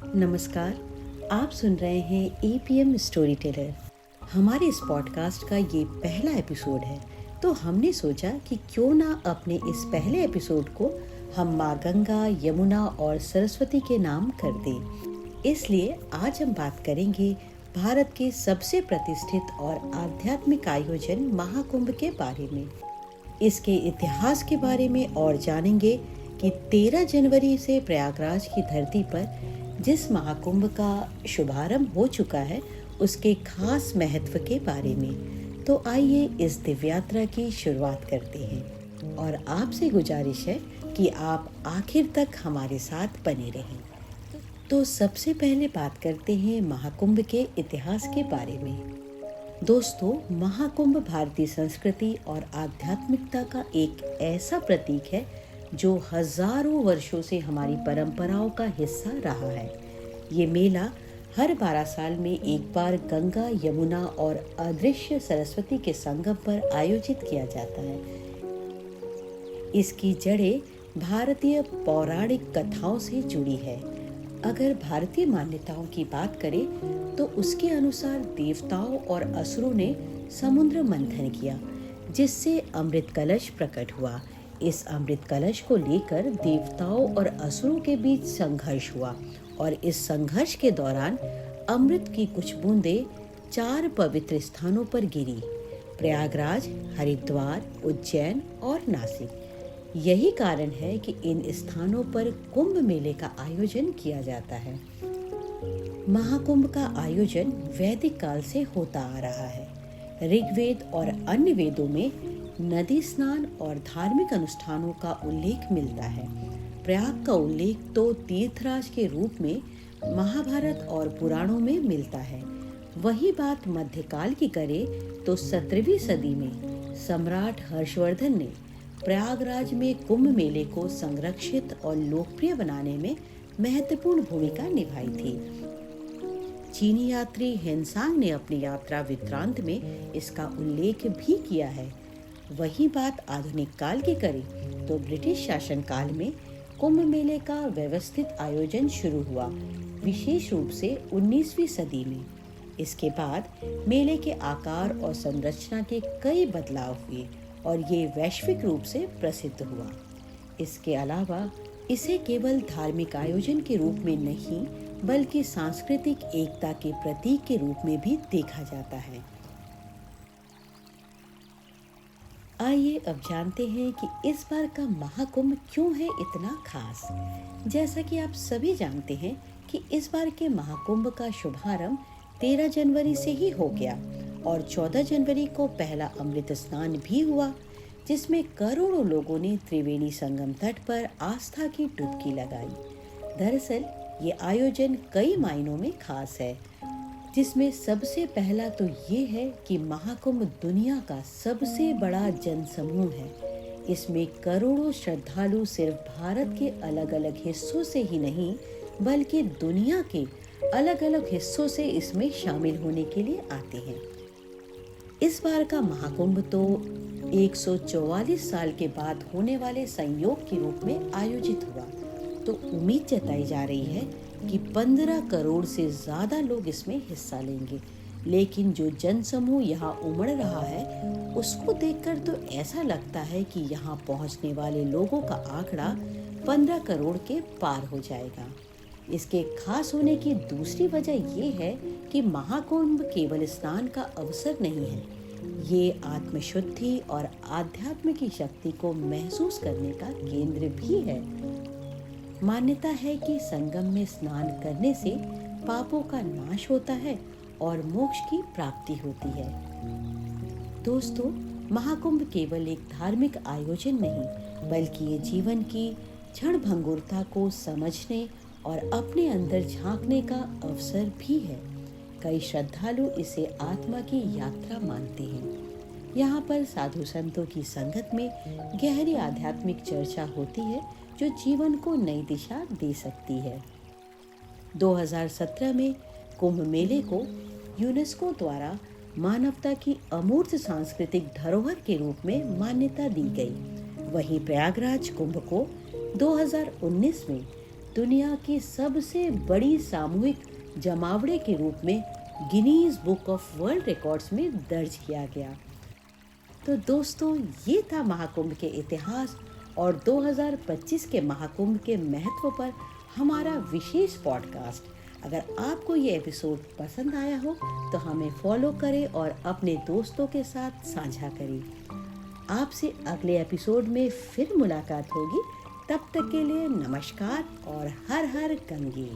नमस्कार। आप सुन रहे हैं एपीएम स्टोरी टेलर। हमारे इस पॉडकास्ट का ये पहला एपिसोड है, तो हमने सोचा कि क्यों ना अपने इस पहले एपिसोड को हम माँ गंगा, यमुना और सरस्वती के नाम कर दें। इसलिए आज हम बात करेंगे भारत के सबसे प्रतिष्ठित और आध्यात्मिक आयोजन महाकुंभ के बारे में, इसके इतिहास के बारे में और जानेंगे कि 13 जनवरी से प्रयागराज की धरती पर जिस महाकुंभ का शुभारंभ हो चुका है उसके खास महत्व के बारे में। तो आइए इस दिव्य यात्रा की शुरुआत करते हैं और आपसे गुजारिश है कि आप आखिर तक हमारे साथ बने रहें। तो सबसे पहले बात करते हैं महाकुंभ के इतिहास के बारे में। दोस्तों, महाकुंभ भारतीय संस्कृति और आध्यात्मिकता का एक ऐसा प्रतीक है जो हजारों वर्षों से हमारी परंपराओं का हिस्सा रहा है। ये मेला हर 12 साल में एक बार गंगा, यमुना और अदृश्य सरस्वती के संगम पर आयोजित किया जाता है। इसकी जड़ें भारतीय पौराणिक कथाओं से जुड़ी है। अगर भारतीय मान्यताओं की बात करें तो उसके अनुसार देवताओं और असुरों ने समुद्र मंथन किया, जिससे अमृत कलश प्रकट हुआ। इस अमृत कलश को लेकर देवताओं और असुरों के बीच संघर्ष हुआ और इस संघर्ष के दौरान अमृत की कुछ बूंदें 4 पवित्र स्थानों पर गिरी: प्रयागराज, हरिद्वार, उज्जैन और नासिक। यही कारण है कि इन स्थानों पर कुंभ मेले का आयोजन किया जाता है। महाकुंभ का आयोजन वैदिक काल से होता आ रहा है। ऋग्वेद और अन्य वेदों में नदी स्नान और धार्मिक अनुष्ठानों का उल्लेख मिलता है। प्रयाग का उल्लेख तो तीर्थराज के रूप में महाभारत और पुराणों में मिलता है। वही बात मध्यकाल की करें तो 17वीं सदी में सम्राट हर्षवर्धन ने प्रयागराज में कुंभ मेले को संरक्षित और लोकप्रिय बनाने में महत्वपूर्ण भूमिका निभाई थी। चीनी यात्री हेनसांग ने अपनी यात्रा वृत्तांत में इसका उल्लेख भी किया है। वही बात आधुनिक काल की करें तो ब्रिटिश शासन काल में कुंभ मेले का व्यवस्थित आयोजन शुरू हुआ, विशेष रूप से 19वीं सदी में। इसके बाद मेले के आकार और संरचना के कई बदलाव हुए और ये वैश्विक रूप से प्रसिद्ध हुआ। इसके अलावा इसे केवल धार्मिक आयोजन के रूप में नहीं बल्कि सांस्कृतिक एकता के प्रतीक के रूप में भी देखा जाता है। आइए अब जानते हैं कि इस बार का महाकुंभ क्यों है इतना खास। जैसा कि आप सभी जानते हैं कि इस बार के महाकुंभ का शुभारंभ 13 जनवरी से ही हो गया और 14 जनवरी को पहला अमृत स्नान भी हुआ, जिसमें करोड़ों लोगों ने त्रिवेणी संगम तट पर आस्था की डुबकी लगाई। दरअसल ये आयोजन कई मायनों में खास है, जिसमें सबसे पहला तो ये है कि महाकुंभ दुनिया का सबसे बड़ा जनसमूह है। इसमें करोड़ों श्रद्धालु सिर्फ भारत के अलग अलग हिस्सों से ही नहीं बल्कि दुनिया के अलग अलग हिस्सों से इसमें शामिल होने के लिए आते हैं। इस बार का महाकुंभ तो 144 साल के बाद होने वाले संयोग के रूप में आयोजित हुआ, तो उम्मीद जताई जा रही है कि 15 करोड़ से ज्यादा लोग इसमें हिस्सा लेंगे। लेकिन जो जनसमूह यहाँ उमड़ रहा है उसको देखकर तो ऐसा लगता है कि यहाँ पहुँचने वाले लोगों का आंकड़ा 15 करोड़ के पार हो जाएगा। इसके खास होने की दूसरी वजह ये है कि महाकुंभ केवल स्नान का अवसर नहीं है, ये आत्मशुद्धि और आध्यात्म की शक्ति को महसूस करने का केंद्र भी है। मान्यता है कि संगम में स्नान करने से पापों का नाश होता है और मोक्ष की प्राप्ति होती है। दोस्तों, महाकुंभ केवल एक धार्मिक आयोजन नहीं बल्कि ये जीवन की क्षणभंगुरता को समझने और अपने अंदर झांकने का अवसर भी है। कई श्रद्धालु इसे आत्मा की यात्रा मानते हैं। यहाँ पर साधु संतों की संगत में गहरी आध्यात्मिक चर्चा होती है जो जीवन को नई दिशा दे सकती है। 2017 में कुंभ मेले को यूनेस्को द्वारा मानवता की अमूर्त सांस्कृतिक धरोहर के रूप में मान्यता दी गई। वहीं प्रयागराज कुंभ को 2019 में दुनिया की सबसे बड़ी सामूहिक जमावड़े के रूप में Guinness book of world records में दर्ज किया गया। तो दोस्तों, ये था महाकुंभ के इतिहास और 2025 के महाकुंभ के महत्व पर हमारा विशेष पॉडकास्ट। अगर आपको ये एपिसोड पसंद आया हो तो हमें फॉलो करें और अपने दोस्तों के साथ साझा करें। आपसे अगले एपिसोड में फिर मुलाकात होगी। तब तक के लिए नमस्कार और हर हर गंगे।